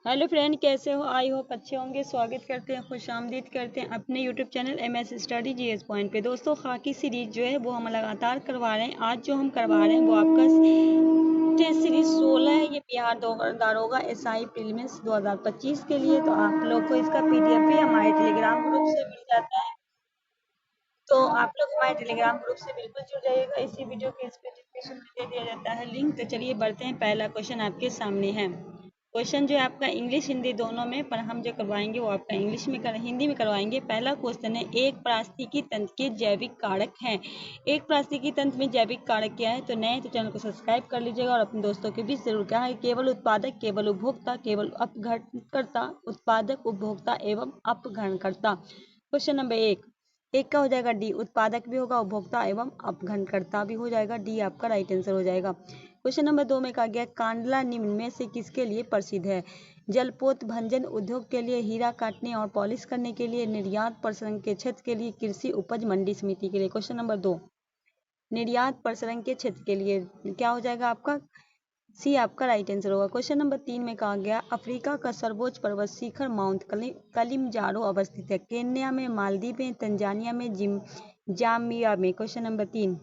Hello friend, कैसे हो? I hope अच्छे होंगे। स्वागत करते हैं, खुशामदीद करते हैं अपने YouTube channel MS study GS point पे। दोस्तों, खाकी सीरीज जो है वो हम लगातार करवा रहे हैं। आज जो हम करवा रहे हैं वो आपका टेस्ट सीरीज 16 है। ये बिहार दारोगा SI प्रीलिम्स 2025 के लिए। तो आप लोग को इसका PDF भी हमारे टेलीग्राम ग्रुप से मिल जाता है। तो आप लोग हमारे टेलीग्राम ग्रुप से बिल्कुल जुड़ जाइएगा। इसी वीडियो के इस डिस्क्रिप्शन में दे दिया जाता है लिंक। तो चलिए बढ़ते हैं। पहला क्वेश्चन आपके सामने है। क्वेश्चन जो है आपका इंग्लिश हिंदी दोनों में, पर हम जो करवाएंगे वो आपका हिंदी में करवाएंगे। पहला क्वेश्चन है, एक पारिस्थितिकी तंत्र के जैविक कारक हैं। एक पारिस्थितिकी तंत्र में जैविक कारक क्या है? तो नए तो चैनल को सब्सक्राइब कर लीजिएगा और अपने दोस्तों के बीच जरूर। क्या है? केवल उत्पादक, केवल उपभोक्ता, केवल अपघटनकर्ता, उत्पादक, उपभोक्ता एवं अपघटनकर्ता। क्वेश्चन नंबर एक का हो जाएगा डी, उत्पादक भी होगा, उपभोक्ता एवं अपघटनकर्ता भी हो जाएगा। डी आपका राइट आंसर हो जाएगा। क्वेश्चन नंबर 2 में कहा गया, कांडला निम्न में से किसके लिए प्रसिद्ध है? जलपोत भंजन उद्योग के लिए, हीरा काटने और पॉलिश करने के लिए, निर्यात प्रसरण के क्षेत्र के लिए, कृषि उपज मंडी समिति के लिए। क्वेश्चन नंबर 2 निर्यात प्रसरण के क्षेत्र के लिए क्या हो जाएगा आपका? सी आपका राइट आंसर होगा। क्वेश्चन नंबर 3 में कहा गया, अफ्रीका का सर्वोच्च पर्वत शिखर माउंट कलिमजारो अवस्थित है। केन्या में, मालदीव में, तंजानिया में, जाम्बिया में। क्वेश्चन नंबर 3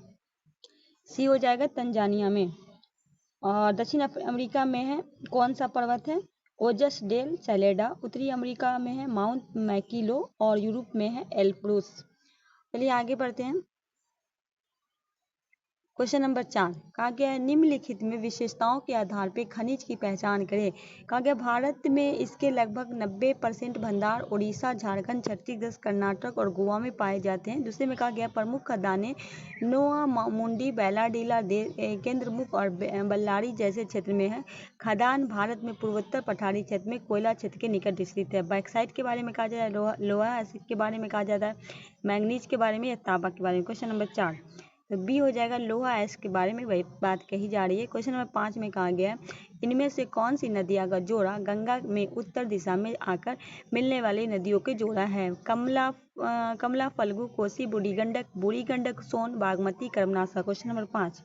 सी हो जाएगा, तंजानिया में। और दक्षिण अमेरिका में है कौन सा पर्वत है? ओजस डेल सैलेडा। उत्तरी अमेरिका में है माउंट मैकिलो और यूरोप में है एल्ब्रूस। चलिए आगे बढ़ते हैं। क्वेश्चन नंबर 4 कहा गया है, निम्नलिखित में विशेषताओं के आधार पर खनिज की पहचान करें। कहा गया, भारत में इसके लगभग 90% भंडार उड़ीसा, झारखंड, छत्तीसगढ़, कर्नाटक और गोवा में पाए जाते हैं। दूसरे में कहा गया, प्रमुख खदानें नोआ मुंडी, बैलाडीला, केंद्रमुख और बल्लारी जैसे क्षेत्र में है। खदान भारत में पूर्वोत्तर पठारी क्षेत्र में कोयला क्षेत्र के निकट स्थित है। बैक्साइट के बारे में कहा जाता है, लोहा एसिड के बारे में कहा जाता है, मैंगनीज के बारे में या तांबा के बारे में। क्वेश्चन नंबर 4 तो बी हो जाएगा, लोहा एस के बारे में वही बात कही जा रही है। क्वेश्चन नंबर 5 में कहा गया है, इनमें से कौन सी नदियां का जोड़ा गंगा में उत्तर दिशा में आकर मिलने वाली नदियों के जोड़ा है? कमला, फल्गु, कोसी, बूढ़ी गंडक, सोन, बागमती, कर्मनाशा। क्वेश्चन नंबर 5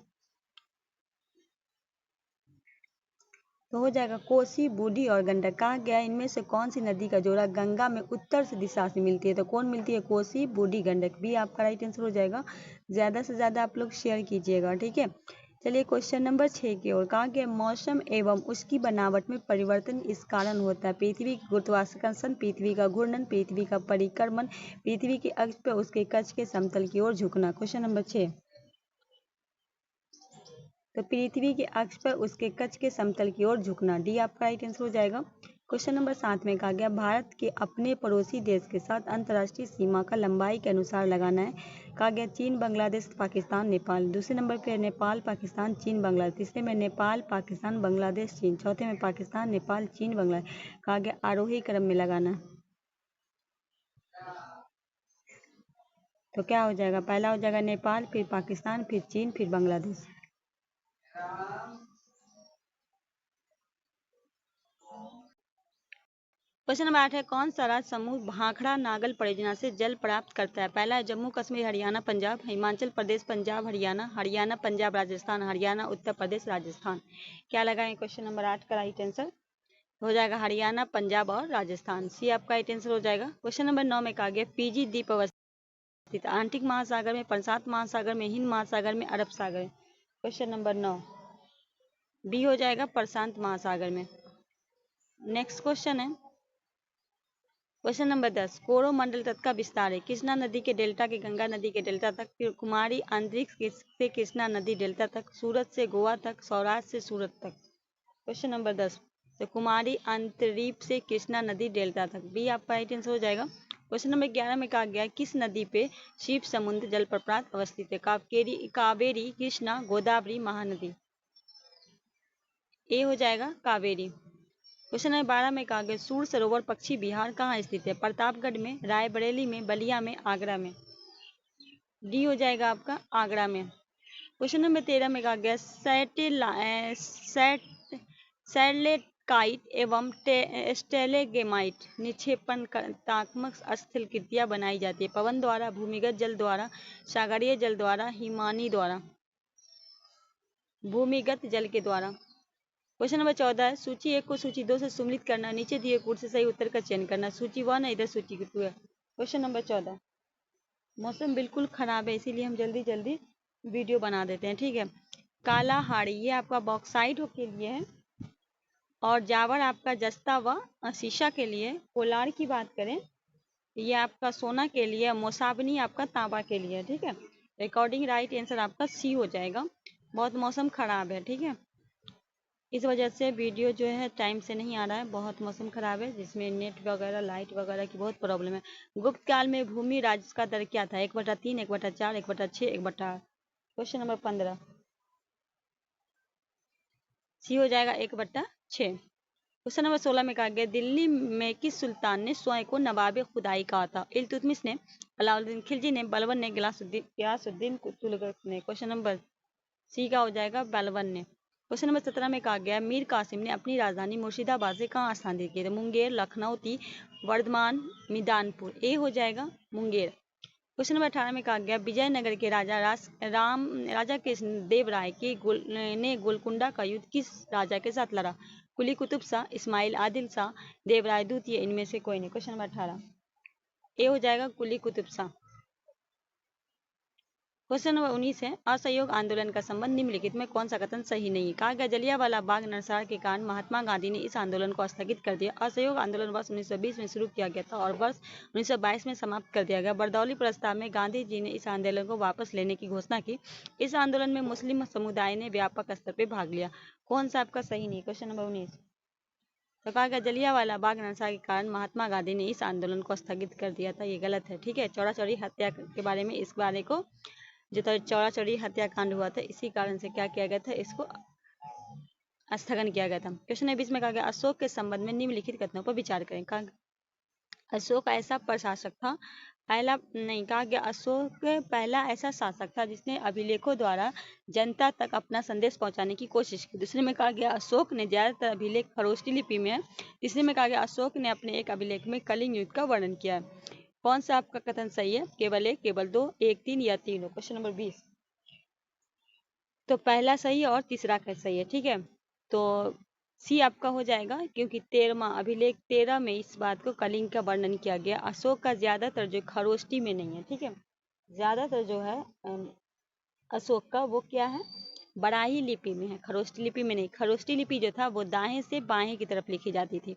तो हो जाएगा कोसी, बूढ़ी और गंडक। कहा गया इनमें से कौन सी नदी का जोड़ा गंगा में उत्तर से दिशा से मिलती है? तो कौन मिलती है? कोसी, बूढ़ी, गंडक। भी आपका राइट आंसर हो जाएगा। ज़्यादा से ज़्यादा आप लोग शेयर कीजिएगा, ठीक है। चलिए क्वेश्चन नंबर 6 की ओर। कहा गया, मौसम एवं उसकी बनावट में परिवर्तन इस कारण होता है। पृथ्वी का गुरुत्वाकर्षण, पृथ्वी का घूर्णन, पृथ्वी का परिक्रमण, पृथ्वी के अक्ष पर उसके कक्ष के समतल की ओर झुकना। क्वेश्चन नंबर 6 तो पृथ्वी के अक्ष पर उसके कक्ष के समतल की ओर झुकना। डी आपका राइट आंसर हो जाएगा। क्वेश्चन नंबर 7 में कहा गया, भारत के अपने पड़ोसी देश के साथ अंतर्राष्ट्रीय सीमा का लंबाई के अनुसार लगाना है। कहा गया, चीन, बांग्लादेश, पाकिस्तान, नेपाल। दूसरे नंबर पर नेपाल, पाकिस्तान, चीन, बांग्लादेश। तीसरे में नेपाल, पाकिस्तान, बांग्लादेश, चीन। चौथे में पाकिस्तान, नेपाल, चीन, बांग्लादेश। कहा गया आरोही क्रम में लगाना। तो क्या हो जाएगा? पहला हो जाएगा नेपाल, फिर पाकिस्तान, फिर चीन, फिर बांग्लादेश। क्वेश्चन नंबर 8 है, कौन सा राज्य समूह भाखड़ा नागल परियोजना से जल प्राप्त करता है? पहला है जम्मू कश्मीर, हरियाणा, पंजाब, हिमाचल प्रदेश, पंजाब, हरियाणा, हरियाणा, पंजाब, राजस्थान, हरियाणा, उत्तर प्रदेश, राजस्थान। क्या लगाएं क्वेश्चन नंबर 8 का राइट आंसर? हो जाएगा हरियाणा, पंजाब और राजस्थान। सी आपका राइट आंसर हो जाएगा। क्वेश्चन नंबर 9 में कहा गया, फिजी द्वीप अवस्थित आर्कटिक महासागर में, प्रशांत महासागर में, हिंद महासागर में, अरब सागर में। क्वेश्चन नंबर 9 बी हो जाएगा, प्रशांत महासागर में। नेक्स्ट क्वेश्चन है क्वेश्चन नंबर 10, कोरोमंडल तत्व का विस्तार है। कृष्णा नदी के डेल्टा के गंगा नदी के डेल्टा तक, फिर कुमारी अंतरिक्ष से कृष्णा नदी डेल्टा तक, सूरत से गोवा तक, सौराष्ट्र से सूरत तक। क्वेश्चन नंबर 10 तो कुमारी अंतरिक्ष से कृष्णा नदी डेल्टा तक। बी आपका राइट आंसर हो जाएगा। क्वेश्चन नंबर 11 में कहा गया, किस नदी पे शिव समुद्र जलप्रपात अवस्थित है? कावेरी, कृष्णा, गोदावरी, महानदी। ए हो जाएगा कावेरी। क्वेश्चन नंबर 12 में कहा गया, सूर सरोवर पक्षी विहार कहाँ स्थित है? प्रतापगढ़ में, रायबरेली में, बलिया में, आगरा में। डी हो जाएगा आपका आगरा में। क्वेश्चन नंबर 13 में कहा गया, सैटेलाइट एवं स्टेलेगमाइट निक्षेपणात्मक स्थलाकृतियां बनाई जाती है। पवन द्वारा, भूमिगत जल द्वारा, सागरीय जल द्वारा, हिमानी द्वारा। भूमिगत जल के द्वारा। क्वेश्चन नंबर 14 है सूची 1 को सूची 2 से सम्मिलित करना, नीचे दिए कूट से सही उत्तर का चयन करना। सूची 1 है, इधर सूची 2 है। Question number 14। मौसम बिल्कुल खराब है इसीलिए हम जल्दी जल्दी वीडियो बना देते हैं, ठीक है। काला हाड़ी ये आपका बॉक्साइट के लिए है, और जावर आपका जस्ता व शीशा के लिए। कोलार की बात करें ये आपका सोना के लिए, मोसाबनी आपका तांबा के लिए, ठीक है। अकॉर्डिंग राइट आंसर आपका सी हो जाएगा। बहुत मौसम खराब है, ठीक है। इस वजह से वीडियो जो है टाइम से नहीं आ रहा है, बहुत मौसम खराब है जिसमें नेट वगैरह लाइट वगैरह की बहुत प्रॉब्लम है। गुप्त काल में भूमि राज्य का दर क्या था? 1/3, 1/4, 1/6, 1/8। क्वेश्चन नंबर 15 सी हो जाएगा 1/6। क्वेश्चन नंबर 16 में कहा गया दिल्ली में किस सुल्तान ने स्वयं को नवाब खुदाई कहा था? इल्तुतमिश ने, अलाउद्दीन खिलजी ने, बलबन ने, गियासुद्दीन तुगलक ने। क्वेश्चन नंबर सी का हो जाएगा बलबन ने। क्वेश्चन नंबर 17 में कहा गया मीर कासिम ने अपनी राजधानी मुर्शिदाबाद से कहाँ स्थानांतरित किए थे? मुंगेर, लखनऊ, वर्धमान, मिदानपुर। ए हो जाएगा मुंगेर। क्वेश्चन नंबर 18 में कहा गया विजयनगर के राजा कृष्ण देव राय ने गोलकुंडा का युद्ध किस राजा के साथ लड़ा? कुली कुतुब शाह, इस्माइल आदिल शाह, देवराय द्वितीय, इनमें से कोई नहीं। क्वेश्चन नंबर 18 ए हो जाएगा कुली कुतुब शाह। क्वेश्चन नंबर 19 है असहयोग आंदोलन का संबंध निम्नलिखित में कौन सा कथन सही नहीं है? कहा गया जलियांवाला बाग नरसंहार के कारण महात्मा गांधी ने इस आंदोलन को स्थगित कर दिया। असहयोग आंदोलन वर्ष 1920 में शुरू किया गया था और वर्ष 1922 में समाप्त कर दिया गया। बरदौली प्रस्ताव में गांधी जी ने इस आंदोलन को वापस लेने की घोषणा की। इस आंदोलन में मुस्लिम समुदाय ने व्यापक स्तर पर भाग लिया। कौन सा आपका सही नहीं? Question number 19। तो कहा गया जलियांवाला बाग नरसंहार के कारण महात्मा गांधी ने इस आंदोलन को स्थगित कर दिया था, ये गलत है, ठीक है। चौरा चौरी हत्या के बारे में, इस बारे को जो चौरा चौरी हत्याकांड हुआ था इसी कारण से क्या किया गया था, इसको स्थगन किया गया था। क्वेश्चन नंबर 20 में कहा गया अशोक के संबंध में निम्नलिखित कथनों पर विचार करें। कहा अशोक ऐसा प्रशासक था कहा गया अशोक पहला ऐसा शासक था जिसने अभिलेखों द्वारा जनता तक अपना संदेश पहुंचाने की कोशिश की। दूसरे में कहा गया अशोक ने ज्यादातर अभिलेख खरोष्टी लिपि में है। तीसरे में कहा गया अशोक ने अपने एक अभिलेख में कलिंग युद्ध का वर्णन किया है। कौन सा आपका कथन सही है? केवल 1, केवल 2, 1, 3 या 3? क्वेश्चन नंबर 20 तो पहला सही और तीसरा का सही है, ठीक है। तो सी आपका हो जाएगा क्योंकि 13वां अभिलेख 13 में इस बात को कलिंग का वर्णन किया गया। अशोक का ज्यादातर जो खरोष्टी में नहीं है, ठीक है। ज्यादातर जो है अशोक का वो क्या है, बराही लिपि में है, खरोष्टी लिपि में नहीं। खरोष्टी लिपि जो था वो दाएं से बाएं की तरफ लिखी जाती थी।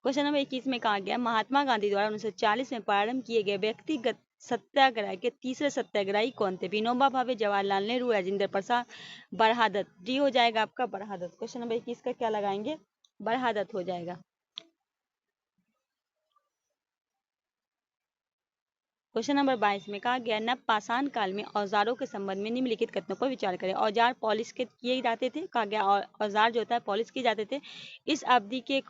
क्वेश्चन नंबर 21 में कहा गया महात्मा गांधी द्वारा 1940 में प्रारंभ किए गए व्यक्तिगत सत्याग्रह के तीसरे सत्याग्रही कौन थे? विनोबा भावे, जवाहरलाल नेहरू, राजेंद्र प्रसाद, बरहादत। डी हो जाएगा आपका बरहादत। क्वेश्चन नंबर 21 का क्या लगाएंगे? बरहादत हो जाएगा। क्वेश्चन नंबर 22 में कहा गया नवपाषाण काल में औजारों के संबंध में निम्नलिखित कथनों पर विचार करें। औजार पॉलिश के किए जाते थे। कहा गया औजार जो होता है पॉलिश किए जाते थे। इस अवधि के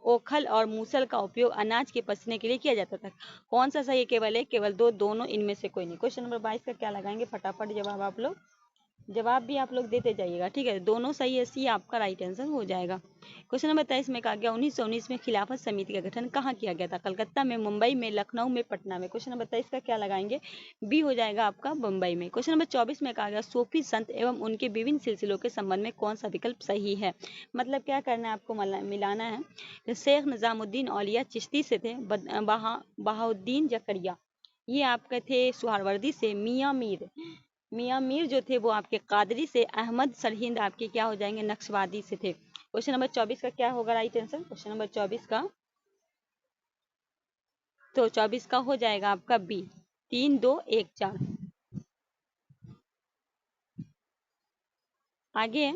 ओखल और मूसल का उपयोग अनाज के पसने के लिए किया जाता था। कौन सा सही है? केवल 1, केवल 2, दोनों, इनमें से कोई नहीं। क्वेश्चन नंबर 22 का क्या लगाएंगे? फटाफट जवाब आप लोग, जवाब भी आप लोग देते जाइएगा, ठीक है। दोनों सही है, सी आपका राइट आंसर हो जाएगा। क्वेश्चन नंबर 23 में कहा गया 1919 में खिलाफत समिति का गठन कहाँ किया गया था? कलकत्ता में, मुंबई में, लखनऊ में, पटना में। क्वेश्चन नंबर 23 का क्या लगाएंगे? बी हो जाएगा आपका मुंबई में। क्वेश्चन नंबर 24 में कहा गया सूफी संत एवं उनके विभिन्न सिलसिलों के संबंध में कौन सा विकल्प सही है? मतलब क्या करना है आपको, मिलाना है। शेख निजामुद्दीन औलिया चिश्ती से थे, बहाउद्दीन जकरिया ये आपके थे सुहरावर्दी से, मियाँ मीर जो थे वो आपके कादरी से, अहमद सरहिंद आपके क्या हो जाएंगे? नक्शवादी से थे। क्वेश्चन नंबर 24 का क्या होगा राइट आंसर? क्वेश्चन नंबर 24 का तो 24 का हो जाएगा आपका बी, 3, 2, 1, 4। आगे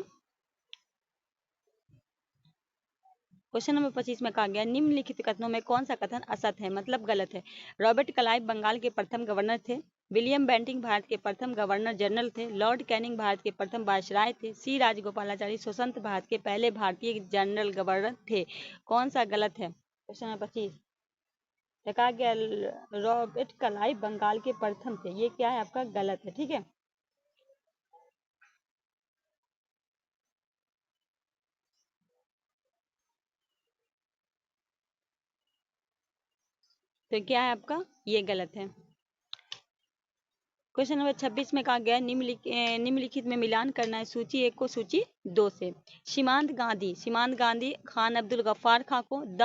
क्वेश्चन नंबर 25 में कहा गया निम्नलिखित कथनों में कौन सा कथन असत है, मतलब गलत है? रॉबर्ट क्लाइव बंगाल के प्रथम गवर्नर थे। विलियम बेंटिंग भारत के प्रथम गवर्नर जनरल थे। लॉर्ड कैनिंग भारत के प्रथम वायसराय थे। सी राजगोपालाचारी स्वतंत्र भारत के पहले भारतीय जनरल गवर्नर थे। कौन सा गलत है? क्वेश्चन नंबर 25 तो कहा गया रॉबर्ट क्लाइव बंगाल के प्रथम थे, ये क्या है आपका? गलत है, ठीक है। तो क्या है आपका? ये गलत है। क्वेश्चन नंबर 26 में कहा गया है निम्नलिखित में मिलान करना है सूची 1 को सूची 2 से। सीमांत गांधी खान अब्दुल गफ्फार खां को, the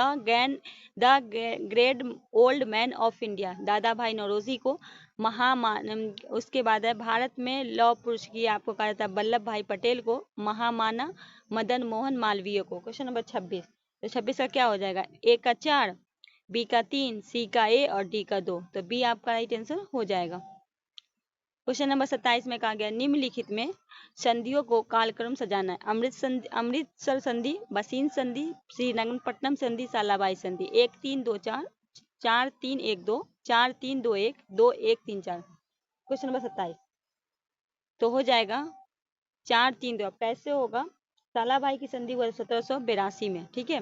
great old man of India दादा भाई नौरोजी को, उसके बाद है भारत में लौह पुरुष की आपको कहा जाता है वल्लभ भाई पटेल को, महामाना मदन मोहन मालवीय को। क्वेश्चन नंबर 26, तो 26 का क्या हो जाएगा? ए का 4, बी का 3, सी का ए और डी का 2, तो बी आपका राइट आंसर हो जाएगा। क्वेश्चन नंबर 27 में कहा गया निम्नलिखित में संधियों को कालक्रम सजाना है। अमृतसर संधि, बसीन संधि, श्रीरंगपट्टनम संधि, सालाबाई संधि। 1 3 2 4, 4 3 1 2, 4 3 2 1, 2 1 3 4। क्वेश्चन नंबर 27 तो हो जाएगा 4 3 2। कैसे होगा? सालाबाई की संधि हुआ 1782 में, ठीक है।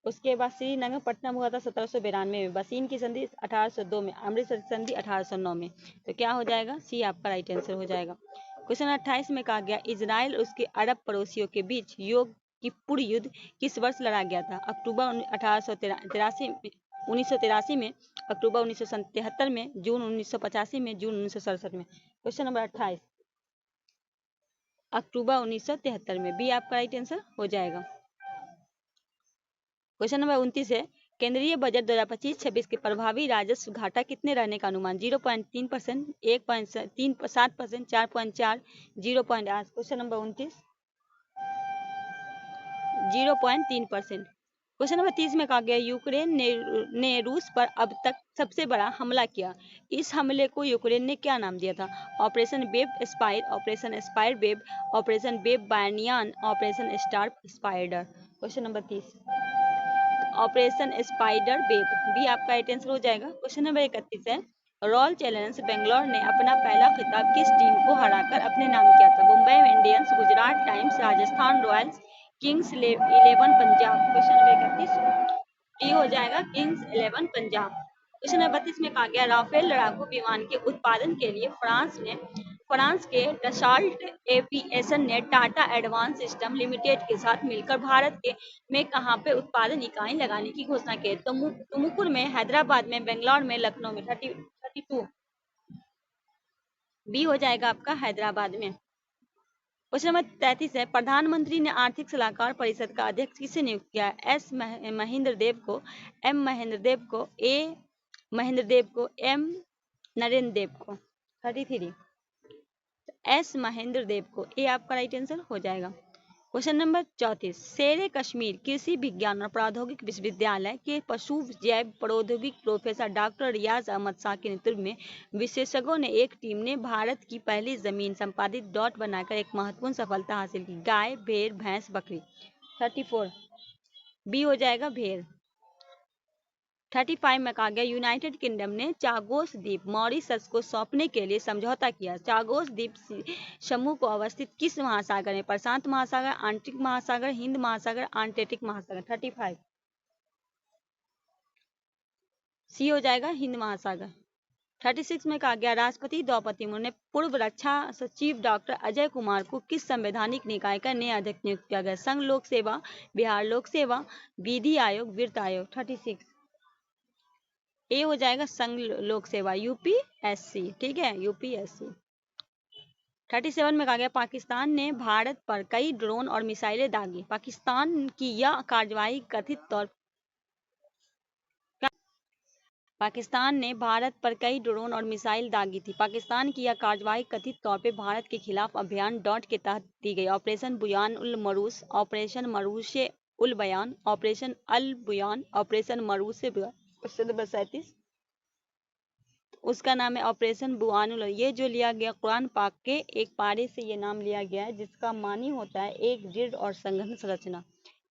उसके बाद श्रीरंगपट्टनम हुआ था 1792 में, बसीन की संधि 1802 में, अमृतसर संधि 1809 में। तो क्या हो जाएगा? सी आपका राइट आंसर हो जाएगा। क्वेश्चन 28 में कहा गया इजराइल और उसके अरब पड़ोसियों के बीच योग की पूर्ण युद्ध किस वर्ष लड़ा गया था? अक्टूबर 1983 में, अक्टूबर 1977 में, जून 1985 में, जून 1967 में। क्वेश्चन नंबर 28 अक्टूबर 1973 में, बी आपका राइट आंसर हो जाएगा। क्वेश्चन नंबर 29 है केंद्रीय बजट 2025-26 के प्रभावी राजस्व घाटा कितने रहने का अनुमान? 0.3%, 1.7%, 4.4, 0.8। Question number 29 0.3%। क्वेश्चन नंबर 30 में कहा गया यूक्रेन ने रूस पर अब तक सबसे बड़ा हमला किया। इस हमले को यूक्रेन ने क्या नाम दिया था? Operation web spire, operation spire web, operation web banyan, operation star spider. Question number 30 operation spider web, भी आपका राइट आंसर हो जाएगा। क्वेश्चन नंबर 31 है रॉयल चैलेंजर्स बेंगलोर ने अपना पहला खिताब किस टीम को हराकर अपने नाम किया था? Mumbai Indians, Gujarat times, Rajasthan Royals, Kings 11 Punjab. Question number 31 D हो जाएगा किंग्स 11 पंजाब। क्वेश्चन नंबर 32 में कहा गया राफेल लड़ाकू विमान के उत्पादन के लिए फ्रांस के डसॉल्ट एविएशन ने टाटा एडवांस सिस्टम लिमिटेड के साथ मिलकर भारत के में कहां पे उत्पादन इकाई लगाने की घोषणा की? तुमुकुर में, हैदराबाद में, बेंगलोर में, लखनऊ में। 32 बी हो जाएगा आपका हैदराबाद में। क्वेश्चन नंबर 33 है प्रधानमंत्री ने आर्थिक सलाहकार परिषद का अध्यक्ष किसे नियुक्त किया? एस महेंद्र देव को, एम महेंद्र देव को, ए महेंद्र देव को, एम नरेंद्र देव को। 33 एस महेंद्र देव को, ए आपका राइट आंसर हो जाएगा। क्वेश्चन नंबर 34 शेरे कश्मीर कृषि विज्ञान और प्रौद्योगिकी विश्वविद्यालय के पशु जैव प्रौद्योगिकी प्रोफेसर डॉक्टर रियाज अहमद शाह के नेतृत्व में विशेषज्ञों ने एक टीम ने भारत की पहली जमीन संपादित डॉट बनाकर एक महत्वपूर्ण सफलता हासिल की। गाय, भेड़, भैंस, बकरी। 34 बी हो जाएगा भेड़। 35 में कहा गया यूनाइटेड किंगडम ने चागोस द्वीप मॉरिशस को सौंपने के लिए समझौता किया। चागोस द्वीप समूह को अवस्थित किस महासागर में? प्रशांत महासागर, आर्कटिक महासागर, हिंद महासागर, आर्कटिक महासागर। 35 सी हो जाएगा हिंद महासागर। 36 में कहा गया राष्ट्रपति द्रौपदी मुर्मू ने पूर्व रक्षा सचिव डॉक्टर अजय कुमार को किस संवैधानिक निकाय का नया अध्यक्ष नियुक्त किया गया? संघ लोक सेवा, बिहार लोक सेवा, विधि आयोग, वित्त आयोग। 36 ए हो जाएगा संघ लोक सेवा, यूपीएससी, ठीक है, यूपीएससी। 37 में कहा गया पाकिस्तान ने भारत पर कई ड्रोन और मिसाइलें दागी। पाकिस्तान की यह कार्रवाई कथित तौर पाकिस्तान ने भारत पर कई ड्रोन और मिसाइल दागी थी। पाकिस्तान की यह कार्रवाई कथित तौर पर भारत के खिलाफ अभियान डॉट के तहत दी गई। ऑपरेशन बुयान उल मरूस, ऑपरेशन मरूस उल बयान, ऑपरेशन अल बुयान, ऑपरेशन मरूस बयान। क्वेश्चन नंबर 37 उसका नाम है ऑपरेशन बुआनुल। ये जो लिया गया कुरान पाक के एक पारे से ये नाम लिया गया है जिसका मानी होता है एक दृढ़ और संघन संरचना।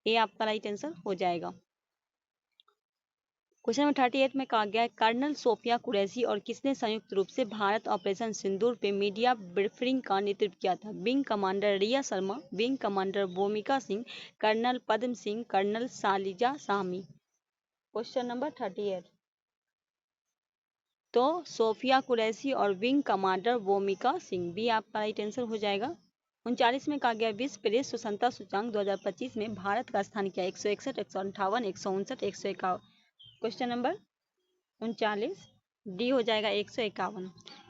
ये आपका राइट आंसर हो जाएगा। क्वेश्चन नंबर 38 में कहा गया है कर्नल सोफिया कुरैशी और किसने संयुक्त रूप से भारत ऑपरेशन सिंदूर पे मीडिया ब्रीफिंग का नेतृत्व किया था? Wing commander Riya Sharma, wing commander भूमिका सिंह, कर्नल पद्म Singh, colonel Shalija साहमी। Question number 38 तो सोफिया कुरैशी और विंग कमांडर वोमिका सिंह, भी आपका राइट आंसर हो जाएगा। 39 में कहा गया विश्व प्रेस स्वतंत्रता सूचकांक 2025 में भारत का स्थान क्या? 161, 158, 159, 151। क्वेश्चन नंबर 39 डी हो जाएगा 151।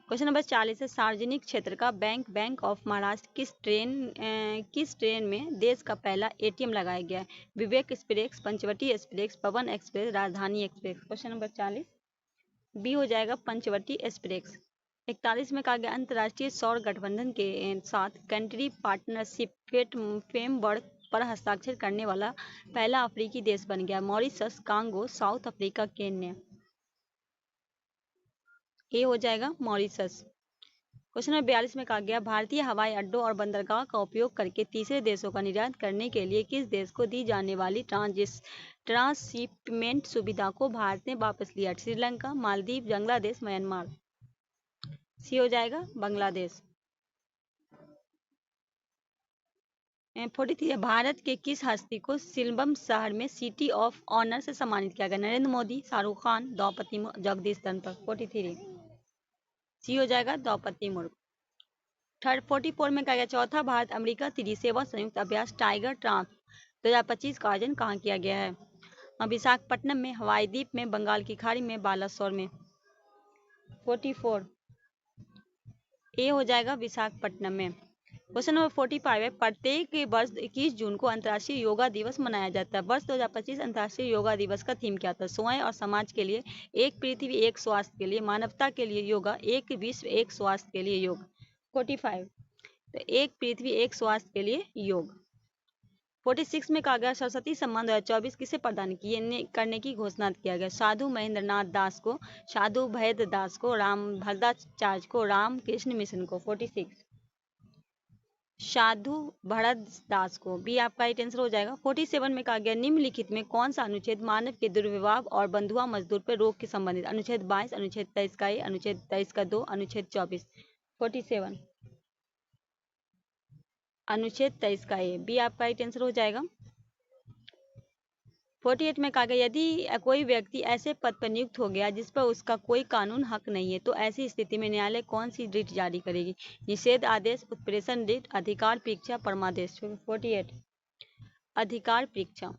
क्वेश्चन नंबर 40 है, सार्वजनिक क्षेत्र का बैंक बैंक ऑफ महाराष्ट्र किस ट्रेन में देश का पहला एटीएम लगाया गया है? विवेक एक्सप्रेस, पंचवटी एक्सप्रेस, पवन एक्सप्रेस, राजधानी एक्सप्रेस। क्वेश्चन नंबर 40 बी हो जाएगा पंचवटी एक्सप्रेस। 41 में कहा गया, अंतर्राष्ट्रीय सौर गठबंधन के साथ कंट्री पार्टनरशिप फ्रेमवर्क पर हस्ताक्षर करने वाला पहला अफ्रीकी देश बन गया। Mauritius, Congo, South Africa, Kenya. A हो जाएगा मॉरिशस। क्वेश्चन नंबर 42 में कहा गया, भारतीय हवाई अड्डों और बंदरगाह का उपयोग करके तीसरे देशों का निर्यात करने के लिए किस देश को दी जाने वाली ट्रांसशिपमेंट सुविधा को भारत ने वापस लिया? श्रीलंका, मालदीव, बांग्लादेश, म्यांमार। सी हो जाएगा बांग्लादेश। 43 भारत के किस हस्ती को सिलंबम शहर में सिटी ऑफ ऑनर से सम्मानित किया गया? नरेंद्र मोदी, शाहरुख खान, द्रौपदी मुर्मू, जगदीश धनखड़। 43 सी हो जाएगा द्रौपदी मुर्मू। 44 में कहा गया, चौथा भारत अमेरिका त्रिसेवा संयुक्त अभ्यास टाइगर ट्रांप 2025 का आयोजन कहाँ किया गया है? विशाखापट्टनम में, हवाई द्वीप में, बंगाल की खाड़ी में, बालासोर में। 44 ए हो जाएगा विशाखापट्टनम में। क्वेश्चन नंबर 45 है, प्रत्येक वर्ष 21 जून को अंतर्राष्ट्रीय योगा दिवस मनाया जाता है। वर्ष 2025 अंतर्राष्ट्रीय योगा दिवस का थीम क्या था? स्वयं और समाज के लिए, एक पृथ्वी एक स्वास्थ्य के लिए, मानवता के लिए योगा, एक विश्व एक स्वास्थ्य के लिए योग। 45 तो एक पृथ्वी एक स्वास्थ्य के लिए योग। 46 में कहा गया, सरस्वती सम्मान 2024 किसे प्रदान करने की घोषणा किया गया? साधु महेंद्र नाथ दास को, साधु भैद दास को, राम भरदाचार्य को, रामकृष्ण मिशन को। 46 साधु भरत दास को। बी आपका राइट आंसर हो जाएगा। 47 में कहा गया, निम्नलिखित में कौन सा अनुच्छेद मानव के दुर्व्यवहार और बंधुआ मजदूर पर रोक के संबंधित? अनुच्छेद 22, अनुच्छेद 23 का ए, अनुच्छेद 23 का 2, अनुच्छेद 24। 47 अनुच्छेद 23 का ए। बी आपका राइट आंसर हो जाएगा। 48 में कहा गया, यदि कोई व्यक्ति ऐसे पद पर नियुक्त हो गया जिस पर उसका कोई कानून हक नहीं है तो ऐसी स्थिति में न्यायालय कौन सी रिट जारी करेगी? निषेध आदेश, उत्प्रेषण रिट, अधिकार परीक्षा, परमादेश। 48 अधिकार परीक्षा।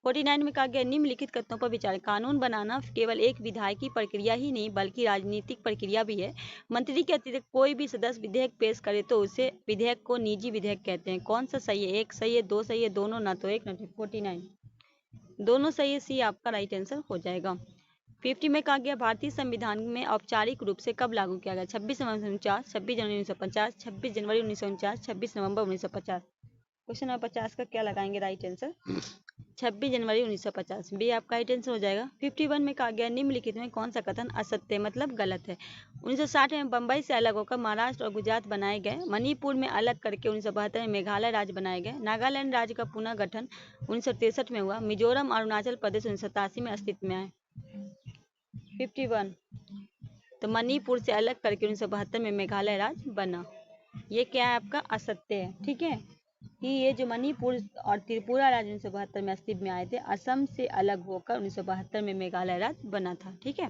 49 में कहा गया, निम्नलिखित कथनों पर विचार, कानून बनाना केवल एक विधायी प्रक्रिया ही नहीं बल्कि राजनीतिक प्रक्रिया भी है। मंत्री के अतिरिक्त कोई भी सदस्य विधेयक पेश करे तो उसे विधेयक को निजी विधेयक कहते हैं। कौन सा सही है? एक सही है, दो सही है, दोनों ना तो एक ना तो। 49 दोनों सही है, सी आपका राइट आंसर हो जाएगा। 50 में कहा गया, भारतीय संविधान में औपचारिक रूप से कब लागू किया गया? 26 नवंबर 1949, 26 जनवरी 1950, 26 जनवरी 1949, 26 नवंबर 1950। क्वेश्चन नंबर 50 का क्या लगाएंगे राइट आंसर? 26 जनवरी 1950। बी आपका राइट आंसर हो जाएगा। 51 में कहा गया, निम्नलिखित में कौन सा कथन असत्य मतलब गलत है? 1960 में बंबई से अलग होकर महाराष्ट्र और गुजरात बनाए गए। मणिपुर में अलग करके 1972 में मेघालय राज्य बनाए गए। नागालैंड राज्य का पुनः गठन 1963 में हुआ। मिजोरम और अरुणाचल प्रदेश 1987 में अस्तित्व में आए। 51 तो मणिपुर से अलग करके 1972 में मेघालय राज्य बना। ये क्या है आपका? असत्य है। ठीक है कि ये जो मणिपुर और त्रिपुरा राज्य 1972 में अस्तित्व में आए थे, असम से अलग होकर 1972 में मेघालय राज्य बना था। ठीक है।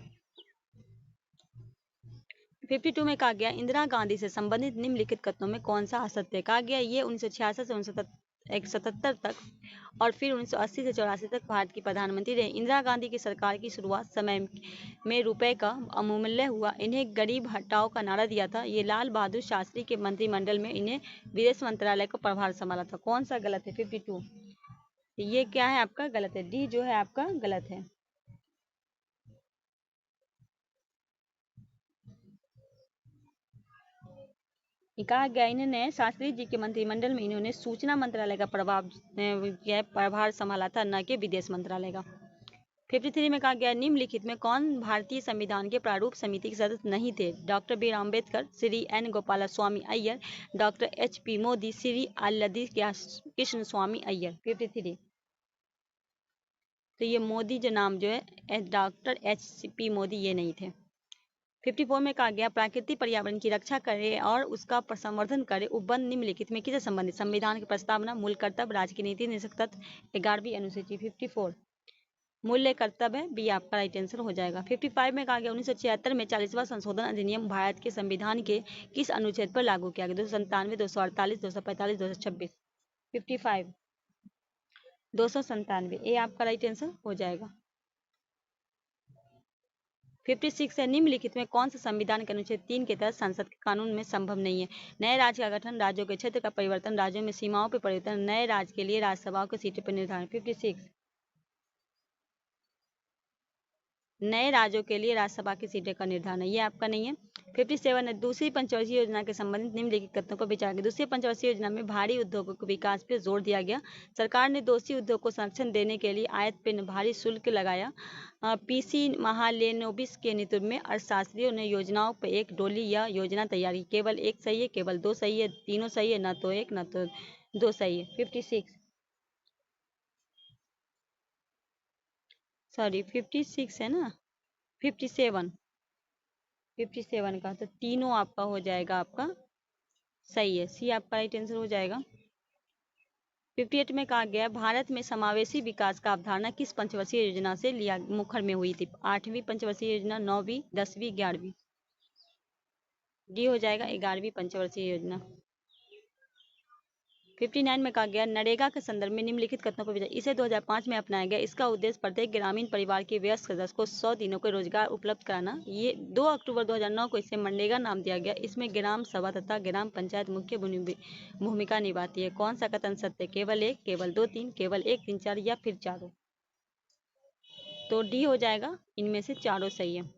52 में कहा गया, इंदिरा गांधी से संबंधित निम्नलिखित कथनों में कौन सा असत्य है? कहा गया, ये 1966 से 1977 तक और फिर 1980 से 84 तक भारत की प्रधानमंत्री रहे। इंदिरा गांधी की सरकार की शुरुआत समय में रुपए का अवमूल्य हुआ। इन्हें गरीब हटाओ का नारा दिया था। ये लाल बहादुर शास्त्री के मंत्रिमंडल में इन्हें विदेश मंत्रालय का प्रभार संभाला था। कौन सा गलत है? 52 ये क्या है आपका? गलत है। डी जो है आपका गलत है। कहा गया, इन्होंने शास्त्री जी के मंत्रिमंडल में इन्होंने सूचना मंत्रालय का प्रभार संभाला था, न कि विदेश मंत्रालय का। 53 में कहा गया, निम्नलिखित में कौन भारतीय संविधान के प्रारूप समिति के सदस्य नहीं थे? Doctor B Ambedkar, Shri N Gopalaswami Iyer, doctor H P Mody, Shri Alladi Krishna Swami Iyer. 53 तो ये मोदी जो नाम जो है डॉक्टर एच पी मोदी ये नहीं थे। 54 में कहा गया, प्राकृतिक पर्यावरण की रक्षा करे और उसका संवर्धन करे। उपबंध निम्नलिखित में किससे संबंधित? संविधान की प्रस्तावना, मूल कर्तव्य, राज्य की नीति निषेध तत्व, 11वीं अनुसूची। 54 मूल्य कर्तव्य है। बी आपका राइट आंसर हो जाएगा। 55 में कहा गया, 1976 में 40वां संशोधन अधिनियम भारत के संविधान के किस अनुच्छेद पर लागू किया गया? 297, 248, 245, 226। 55 297 ए आपका राइट आंसर हो जाएगा। 56 है, निम्नलिखित में कौन सा संविधान के अनुच्छेद 3 के तहत संसद के कानून में संभव नहीं है? नए राज्य का गठन, राज्यों के क्षेत्र का परिवर्तन, राज्यों में सीमाओं पर परिवर्तन, नए राज्य के लिए राज्यसभाओं की सीटों पर निर्धारण। 56 नए राज्यों के लिए राज्यसभा की सीटें का निर्धारण है, ये आपका नहीं है। 57 है, दूसरी पंचवर्षीय योजना के संबंधित निम्नलिखित तथ्यों पर विचार करें। दूसरी पंचवर्षीय योजना में भारी उद्योगों के विकास पर जोर दिया गया। सरकार ने दोषी उद्योग को संरक्षण देने के लिए आयात पर भारी शुल्क लगाया। पीसी महालेनोबिस के नेतृत्व में अर्थशास्त्रियों ने योजनाओं पर एक डोली या योजना तैयार की। केवल एक सही है, केवल दो सही है, तीनों सही है, न तो एक न तो दो सही है। 56 है ना, 57 का, तो तीनों आपका हो जाएगा, आपका सही है, सी आपका राइट आंसर हो जाएगा। 58 में कहा गया भारत में समावेशी विकास का अवधारणा किस पंचवर्षीय योजना से लिया मुखर में हुई थी? 8वीं पंचवर्षीय योजना, 9वीं, 10वीं, 11वीं। डी हो जाएगा 11वीं पंचवर्षीय योजना। 59 में कहा गया नरेगा के संदर्भ में निम्नलिखित कथनों पर विचार। इसे 2005 में अपनाया गया। इसका उद्देश्य प्रत्येक ग्रामीण परिवार के वयस्क सदस्य को 100 दिनों के रोजगार उपलब्ध कराना। ये 2 अक्टूबर 2009 को इसे मनरेगा नाम दिया गया। इसमें ग्राम सभा तथा ग्राम पंचायत मुख्य भूमिका निभाती है। कौन सा कथन सत्य? केवल एक, केवल दो, तीन, केवल 1, 3, 4 या फिर चारों? तो डी हो जाएगा, इनमें से चारों सही है।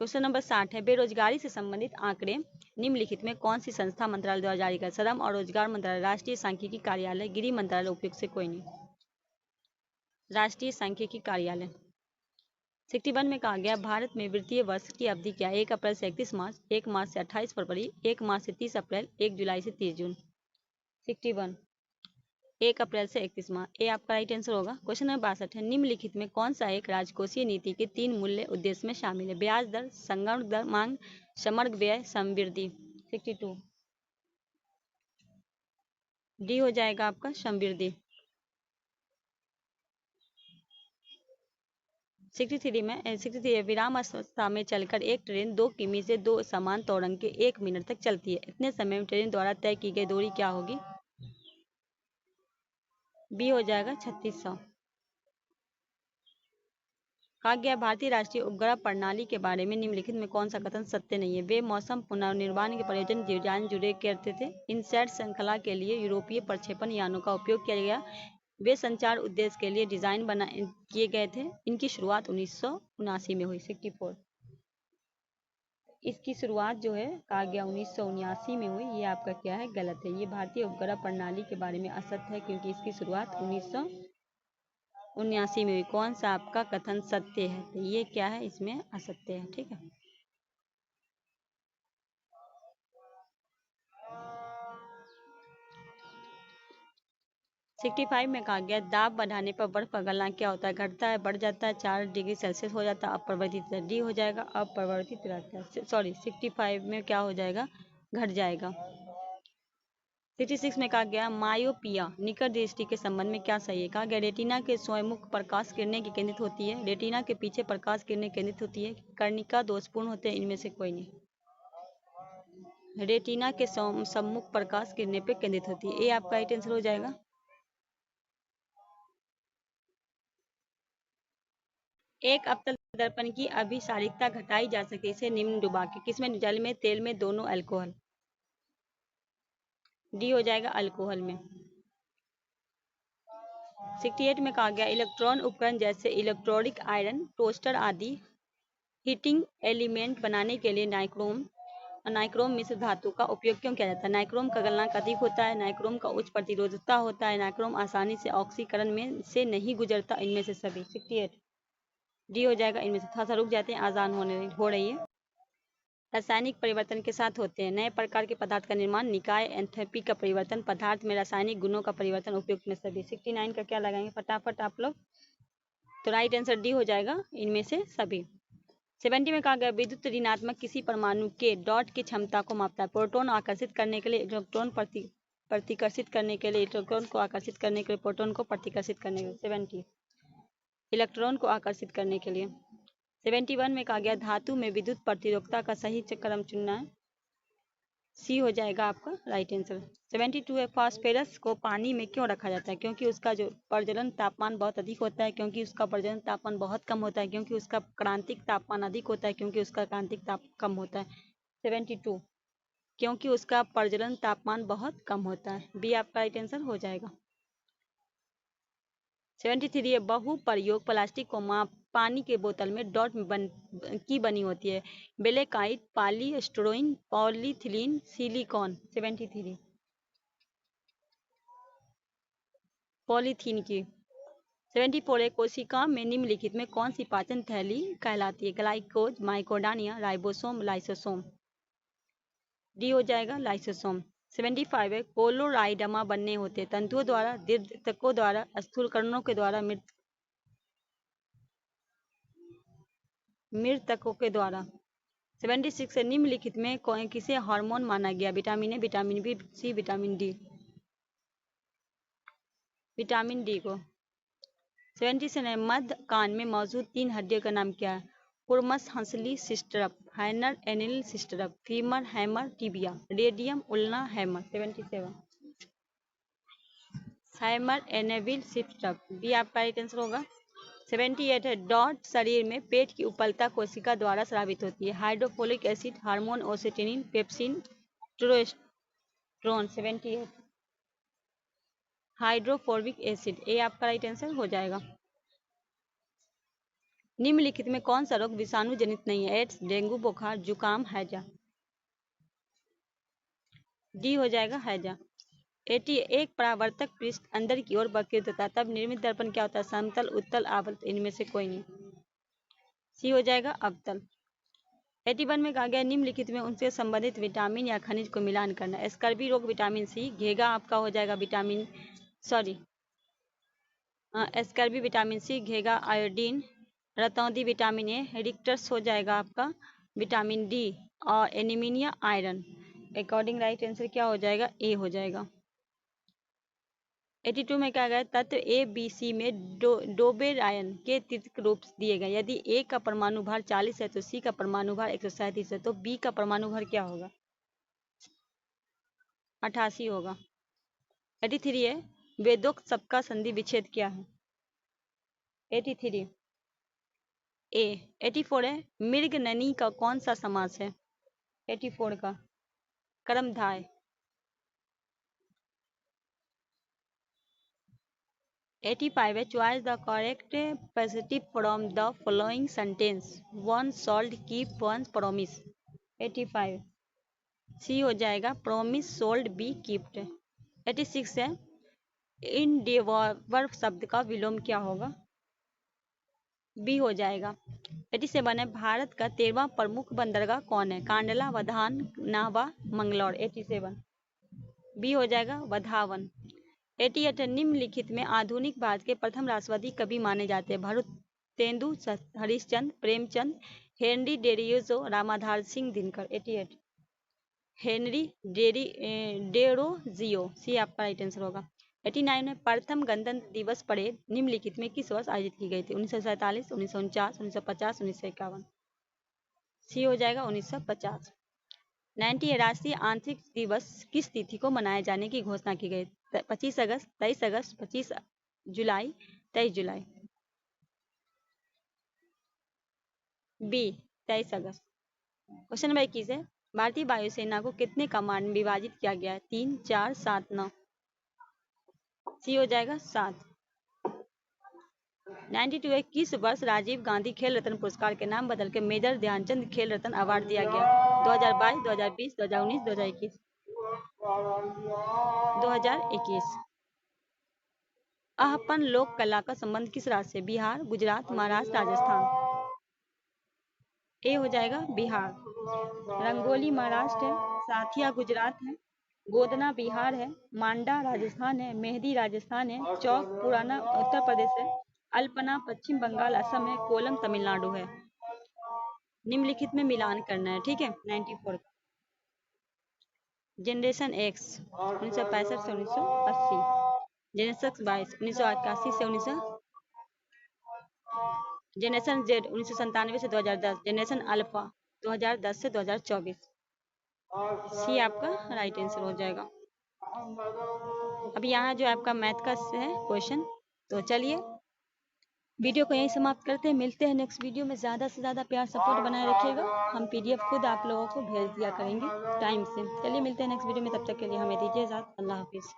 क्वेश्चन नंबर 60 है, बेरोजगारी से संबंधित आंकड़े निम्नलिखित में कौन सी संस्था मंत्रालय द्वारा जारी कर? श्रम और रोजगार मंत्रालय, राष्ट्रीय सांख्यिकी कार्यालय, गृह मंत्रालय, उपयुक्त से कोई नहीं। राष्ट्रीय सांख्यिकी कार्यालय। 61 में कहा गया भारत में वित्तीय वर्ष की अवधि क्या है? 1 अप्रैल से 31 मार्च, 1 मार्च से 28 फरवरी, 1 मार्च से 30 अप्रैल, 1 जुलाई से 30 जून। 61 1 अप्रैल से 31 मार्च, ए आपका राइट आंसर होगा। क्वेश्चन नंबर 62 है, निम्नलिखित में कौन सा एक राजकोषीय नीति के 3 मूल्य उद्देश्य में शामिल है? ब्याज दर, संगणक दर, मांग, समग्र व्यय, समृद्धि। 62 डी हो जाएगा आपका समृद्धि। 63 विराम अवस्था में चलकर एक ट्रेन 2 किमी से 2 समान तोरंग के 1 मिनट तक चलती है। इतने समय में ट्रेन द्वारा तय की गई दूरी क्या होगी? बी हो जाएगा 3600। कहा गया भारतीय राष्ट्रीय उपग्रह प्रणाली के बारे में निम्नलिखित में कौन सा कथन सत्य नहीं है? वे मौसम पुनर्निर्माण के परियोजना डिजाइन जुड़े करते थे। इनसैट श्रृंखला के लिए यूरोपीय प्रक्षेपण यानों का उपयोग किया गया। वे संचार उद्देश्य के लिए डिजाइन किए गए थे। इनकी शुरुआत 1979 में हुई। 64 इसकी शुरुआत जो है कहा गया 1979 में हुई। ये आपका क्या है? गलत है। ये भारतीय उपग्रह प्रणाली के बारे में असत्य है, क्योंकि इसकी शुरुआत 1979 में हुई। कौन सा आपका कथन सत्य है? तो ये क्या है? इसमें असत्य है। ठीक है। सिक्सटी 65 में कहा गया दाब बढ़ाने पर बर्फ पिघलना क्या होता है? घटता है, बढ़ जाता है, 4 डिग्री सेल्सियस हो जाता है, अपरिवर्तित। डी हो जाएगा अपरिवर्तित रहता है। सॉरी 65 में क्या हो जाएगा? घट जाएगा। 66 में कहा गया मायोपिया निकट दृष्टि के संबंध में क्या सही है? कहा गया रेटिना के स्वयंमुख प्रकाश किरणें की केंद्रित होती है। रेटिना के पीछे प्रकाश किरणें केंद्रित होती है। कर्णिका दोषपूर्ण होते हैं। इनमें से कोई नहीं। रेटिना के सम्मुख प्रकाश किरणें पे केंद्रित होती है। ये आपका राइट आंसर हो जाएगा। एक अवतल दर्पण की अभिसारिकता घटाई जा सकती है इसे निम्न डुबा के। किसमें? जल में, तेल में, दोनों, अल्कोहल। डी हो जाएगा अल्कोहल में। 68 में कहा गया इलेक्ट्रॉन उपकरण जैसे इलेक्ट्रॉनिक आयरन, टोस्टर आदि हीटिंग एलिमेंट बनाने के लिए नाइक्रोम मिश्र धातु का उपयोग क्यों किया जाता है? नाइक्रोम का गलनांक अधिक होता है। नाइक्रोम का उच्च प्रतिरोधकता होता है। नाइक्रोम आसानी से ऑक्सीकरण में से नहीं गुजरता। इनमें से सभी। 68 डी हो जाएगा इनमें से। थोड़ा सा रुक जाते हैं, आसान हो रही है। रासायनिक परिवर्तन के साथ होते हैं नए प्रकार के पदार्थ का निर्माण, निकाय, एंथैल्पी का परिवर्तन, पदार्थ में रासायनिक गुणों का परिवर्तन, उपयुक्त में सभी। 69 का क्या लगाएंगे फटाफट आप लोग? तो राइट आंसर डी हो जाएगा इनमें से सभी। 70 में कहा गया विद्युत ऋणात्मक किसी परमाणु के डॉट की क्षमता को मापता है। प्रोटॉन आकर्षित करने के लिए इलेक्ट्रॉन प्रतिकर्षित करने के लिए इलेक्ट्रॉन को आकर्षित करने के लिए प्रोटॉन को प्रतिकर्षित करने के लिए 70 इलेक्ट्रॉन को आकर्षित करने के लिए। 71 में कहा गया धातु में विद्युत प्रतिरोधकता का सही क्रम चुनना है। सी हो जाएगा आपका राइट आंसर। 72 है, फास्फोरस को पानी में क्यों रखा जाता है? क्योंकि उसका जो प्रज्वलन तापमान बहुत अधिक होता है, क्योंकि उसका प्रज्वलन तापमान बहुत कम होता है, क्योंकि उसका क्रांतिक तापमान अधिक होता है, क्योंकि उसका क्रांतिक ताप कम होता है। 72 क्योंकि उसका प्रज्वलन तापमान बहुत कम होता है, बी आपका राइट आंसर हो जाएगा। 73 है, बहुप्रयोग प्लास्टिक को पानी के बोतल में डॉट की बनी होती है। बेलेकाइट, पॉलीस्टरीन, पॉलीथिलीन, सिलिकॉन। 73 पॉलीथीन की। 74 है, कोशिका में निम्नलिखित में कौन सी पाचन थैली कहलाती है? ग्लाइकोज, माइकोडानिया, राइबोसोम, लाइसोसोम। डी हो जाएगा लाइसोसोम। 75 है, कोलोराइडमा बनने होते तंतुओं द्वारा, दीर्घतकों द्वारा, स्थूलकणों के द्वारा, मृतकों के द्वारा। 76 है, निम्नलिखित में कौन किसे हार्मोन माना गया? Vitamin A, vitamin B, C, vitamin D. Vitamin D को। 77 है, मध्य कान में मौजूद 3 हड्डियों का नाम क्या है? कुर्मस, हंसली, सिस्टरप, हाइनर, anvil, stirrup, femur, hammer, tibia, radium, ulna, hammer. 77 hammer, anvil, stirrup, B आपका राइट आंसर होगा। 78 है, डॉट शरीर में पेट की उपलता कोशिका द्वारा स्रावित होती है। हाइड्रोफोलिक एसिड, हार्मोन, ओसेटिनिन, पेप्सिन, ट्रोन। 78 हाइड्रोफोबिक एसिड, ए आपका राइट आंसर हो जाएगा। निम्नलिखित में कौन सा रोग विषाणु जनित नहीं है? एड्स, डेंगू, बुखार, जुकाम, हैजा। डी हो जाएगा हैजा। 80 एक परावर्तक पृष्ठ अंदर की ओर वक्रित होता है, तब निर्मित दर्पण क्या होता है? समतल, उत्तल, आवर्त, इनमें से कोई नहीं। सी हो जाएगा अवतल। 81 में कहा गया निम्नलिखित में उनसे संबंधित विटामिन या खनिज को मिलान करना। स्कर्वी रोग विटामिन सी, घेगा आपका हो जाएगा विटामिन स्कर्वी विटामिन सी, घेगा आयोडीन, रतौंधी विटामिन ए, रिक्टस हो जाएगा आपका विटामिन डी, और anaemia iron. According right answer क्या हो जाएगा? ए हो जाएगा। 82 में कहा गया तत्व ए बी सी में डोबेरायन के तृतीयक रूप दिए गए। यदि ए का परमाणु भार 40 है तो सी का परमाणु भार 137 है, तो बी का परमाणु भार क्या होगा? 88 होगा। 83 है, वेदोक्त शब्द का संधि विच्छेद क्या है? 83 ए। 84 है, मृगननी का कौन सा समास है? 84 का कर्मधाय। 85 है, choice the correct positive from the following sentence. One sold keep one promise. 85 सी हो जाएगा, प्रोमिस सोल्ड बी कीप्ड। 86 है, इंडेवर शब्द का विलोम क्या होगा? बी हो जाएगा। 87 है, भारत का 13वां प्रमुख बंदरगाह कौन है? कांडला, वधान, नाहवा, मंगलौर। 87 बी हो जाएगा वधावन। 88 है, निम्नलिखित में आधुनिक भारत के प्रथम राष्ट्रवादी कवि माने जाते हैं? Bharatendu Harishchandra, Premchand, Henry Derozio, Ramdhari Singh Dinkar. 88 Henry Derozio, C आपका राइट आंसर होगा। 89 में प्रथम गणतंत्र दिवस परेड निम्नलिखित में किस वर्ष आयोजित की गई थी? 1947, 1949, 1950, 1951। सी हो जाएगा 1950। 90 राष्ट्रीय आंतरिक दिवस किस तिथि को मनाए जाने की घोषणा की गई? 25 अगस्त, 23 अगस्त, 25 जुलाई, 23 जुलाई। बी 23 अगस्त। क्वेश्चन नंबर 21 है, भारतीय वायुसेना को कितने कमांड में विभाजित किया गया है? 3, 4, 7, 9। सी हो जाएगा 7। 92 है, किस वर्ष राजीव गांधी खेल रत्न पुरस्कार के नाम बदल के मेजर ध्यानचंद खेल रत्न अवार्ड दिया गया? 2022, 2020, 2019, 2021। 2021। अहपन लोक कला का संबंध किस राज्य से? बिहार, गुजरात, महाराष्ट्र, राजस्थान। ए हो जाएगा बिहार। रंगोली महाराष्ट्र है, साथिया गुजरात है, गोदना बिहार है, मांडा राजस्थान है, मेहंदी राजस्थान है, चौक पुराना उत्तर प्रदेश है, अल्पना पश्चिम बंगाल असम है, कोलम तमिलनाडु है। निम्नलिखित में मिलान करना है, ठीक है। 94 का जनरेशन एक्स 1965 से 1980, जनरेशन 22 1981 से 1900, जनरेशन जेड 1997 से 2010, जनरेशन अल्फा 2010 से 2024। सी आपका राइट आंसर हो जाएगा। अब यहाँ जो आपका मैथ का है क्वेश्चन, तो चलिए वीडियो को यहीं समाप्त करते हैं। मिलते हैं नेक्स्ट वीडियो में। ज़्यादा से ज़्यादा प्यार सपोर्ट बनाए रखिएगा। हम पीडीएफ खुद आप लोगों को भेज दिया करेंगे टाइम से। चलिए मिलते हैं नेक्स्ट वीडियो में, तब तक के लिए हमें दीजिए इजाज़त। अल्लाह हाफिज़।